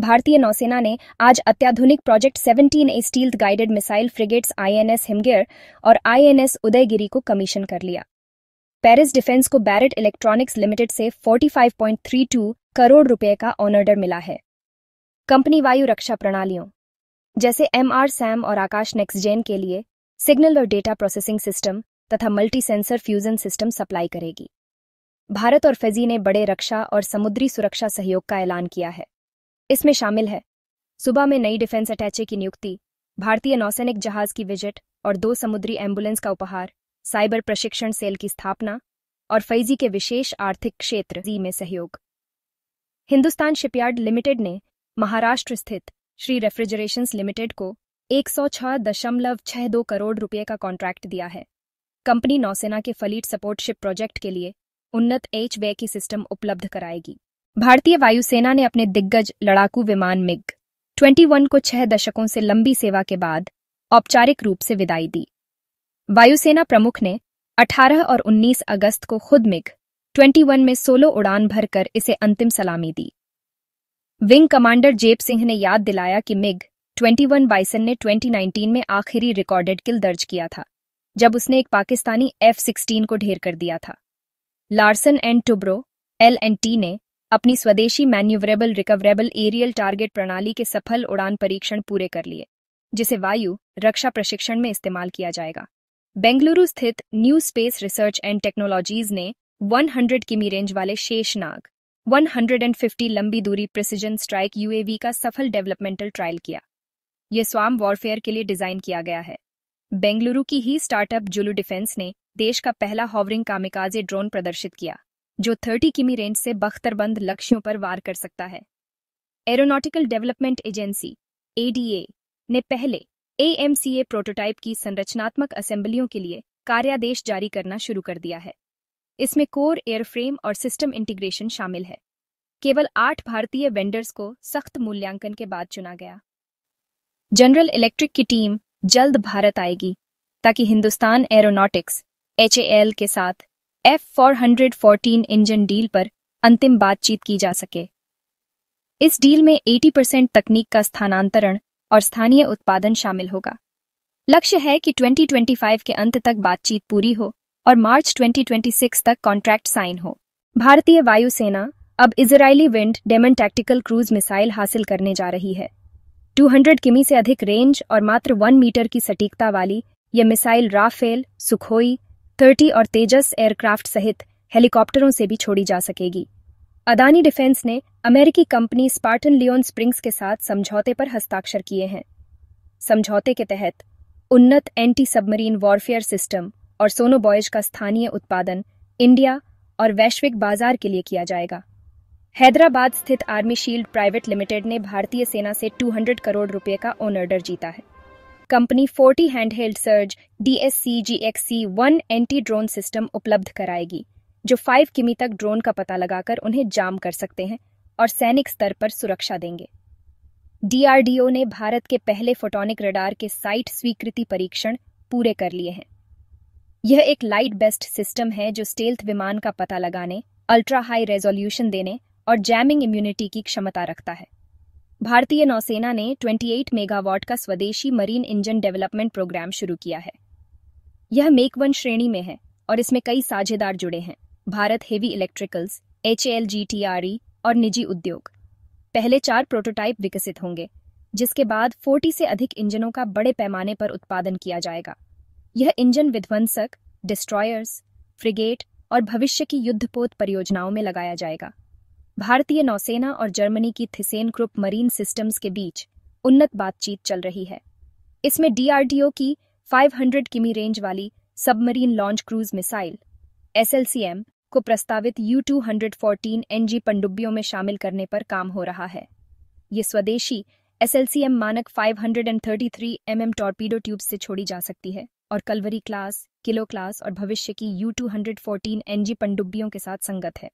भारतीय नौसेना ने आज अत्याधुनिक project 17A stealth guided missile frigates INS Himgir और INS उदयगिरी को कमीशन कर लिया। पेरिस डिफेंस को बैरेट इलेक्ट्रॉनिक्स लिमिटेड से 45.32 करोड़ रुपए का ऑनर्डर मिला है। कंपनी वायु रक्षा प्रणालियों जैसे MR-SAM और आकाश नेक्स्ट जेन के लिए सिग्नल और डेटा प्रोसेसिंग सिस्टम तथा multi sensor fusion system supply करेगी। भारत और फिजी ने बड़े रक्षा और समुद्री सुरक्षा सहयोग का ऐलान किया है। इसमें शामिल है सुबह में नई डिफेंस अटैचे की नियुक्ति, भारतीय नौसैनिक जहाज की विजिट और 2 समुद्री एम्बुलेंस का उपहार, साइबर प्रशिक्षण सेल की स्थापना और फैजी के विशेष आर्थिक क्षेत्र में सहयोग। हिंदुस्तान शिपयार्ड लिमिटेड ने महाराष्ट्र स्थित श्री रेफ्रिजरेशंस लिमिटेड को 106.62 करोड़ रुपए का कॉन्ट्रैक्ट दिया है। कंपनी नौसेना के फ्लीट सपोर्ट शिप प्रोजेक्ट के लिए उन्नत HVAC की सिस्टम उपलब्ध कराएगी। भारतीय वायुसेना ने अपने दिग्गज लड़ाकू विमान MiG-21 को 6 दशकों से लंबी सेवा के बाद औपचारिक रूप से विदाई दी। वायुसेना प्रमुख ने 18 और 19 अगस्त को खुद MiG-21 में सोलो उड़ान भरकर इसे अंतिम सलामी दी। विंग कमांडर जेप सिंह ने याद दिलाया कि MiG-21 बाइसन ने 2019 में आखिरी रिकॉर्डेड किल दर्ज किया था, जब उसने एक पाकिस्तानी F-16 को ढेर कर दिया था। लार्सन एंड टुब्रो L&T ने अपनी स्वदेशी मैन्यूवरेबल रिकवरेबल एरियल टारगेट प्रणाली के सफल उड़ान परीक्षण पूरे कर लिए, जिसे वायु रक्षा प्रशिक्षण में इस्तेमाल किया जाएगा। बेंगलुरु स्थित new space research and technologies ने 100 किमी रेंज वाले शेषनाग 150 लंबी दूरी प्रिसिजन स्ट्राइक UAV का सफल डेवलपमेंटल ट्रायल किया। यह स्वाम वॉरफेयर के लिए डिजाइन किया गया है। बेंगलुरु की ही स्टार्टअप जुलू डिफेंस ने देश का पहला हॉवरिंग कामिकाजे ड्रोन प्रदर्शित किया, जो 30 किमी रेंज से बख्तरबंद लक्ष्यों पर वार कर सकता है। एरोनॉटिकल डेवलपमेंट एजेंसी ADA ने पहले AMCA प्रोटोटाइप की संरचनात्मक असेंबलियों के लिए कार्यादेश जारी करना शुरू कर दिया है। इसमें कोर एयरफ्रेम और सिस्टम इंटीग्रेशन शामिल है। केवल 8 भारतीय वेंडर्स को सख्त मूल्यांकन के बाद चुना गया। जनरल इलेक्ट्रिक की टीम जल्द भारत आएगी ताकि हिंदुस्तान एरोनॉटिक्स HAL के साथ F414 इंजन डील पर अंतिम बातचीत की जा सके। इस डील में 80% तकनीक का स्थानांतरण और स्थानीय उत्पादन शामिल होगा। लक्ष्य है कि 2025 के अंत तक बातचीत पूरी हो और मार्च 2026 तक कॉन्ट्रैक्ट साइन हो। भारतीय वायुसेना अब Israeli Wind Demon tactical cruise missile हासिल करने जा रही है। 200 किमी से अधिक रेंज और मात्र 1 मीटर की सटीकता वाली यह मिसाइल राफेल, सुखोई 30 और तेजस एयरक्राफ्ट सहित हेलीकॉप्टरों से भी छोड़ी जा सकेगी। अदानी डिफेंस ने अमेरिकी कंपनी स्पार्टन लियोन स्प्रिंग्स के साथ समझौते पर हस्ताक्षर किए हैं। समझौते के तहत उन्नत एंटी सबमरीन वॉरफेयर सिस्टम और सोनोबॉयज का स्थानीय उत्पादन इंडिया और वैश्विक बाजार के लिए किया जाएगा। हैदराबाद स्थित आर्मी शील्ड प्राइवेट लिमिटेड ने भारतीय सेना से 200 करोड़ रुपए का ऑनर्डर जीता है। Company 40 handheld surge DSC-GXC-1 anti drone system उपलब्ध कराएगी, जो 5 किमी तक ड्रोन का पता लगाकर उन्हें जाम कर सकते हैं और सैनिक स्तर पर सुरक्षा देंगे। DRDO ने भारत के पहले फोटोनिक रडार के साइट स्वीकृति परीक्षण पूरे कर लिए हैं। यह एक लाइट बेस्ड सिस्टम है जो स्टेल्थ विमान का पता लगाने, अल्ट्रा हाई रेजोल्यूशन देने और जैमिंग इम्यूनिटी की क्षमता रखता है। भारतीय नौसेना ने 28 मेगावाट का स्वदेशी मरीन इंजन डेवलपमेंट प्रोग्राम शुरू किया है। यह मेक 1 श्रेणी में है और इसमें कई साझेदार जुड़े हैं: भारत हेवी इलेक्ट्रिकल्स, HAL-GTRE और निजी उद्योग। पहले 4 प्रोटोटाइप विकसित होंगे, जिसके बाद 40 से अधिक इंजनों का बड़े पैमाने पर उत्पादन किया जाएगा। यह इंजन विध्वंसक, डिस्ट्रॉयर्स, फ्रिगेट और भविष्य की युद्धपोत परियोजनाओं में लगाया जाएगा। भारतीय नौसेना और जर्मनी की थिसेन ग्रुप मरीन सिस्टम्स के बीच उन्नत बातचीत चल रही है। इसमें DRDO की 500 किमी रेंज वाली submarine launch cruise missile SLCM को प्रस्तावित U-214 NG पनडुब्बियों में शामिल करने पर काम हो रहा है। ये स्वदेशी SLCM मानक 533 mm टॉर्पीडो ट्यूब से छोड़ी जा सकती है और कलवरी क्लास, किलो क्लास और भविष्य की U-214 NG पनडुब्बियों के साथ संगत है।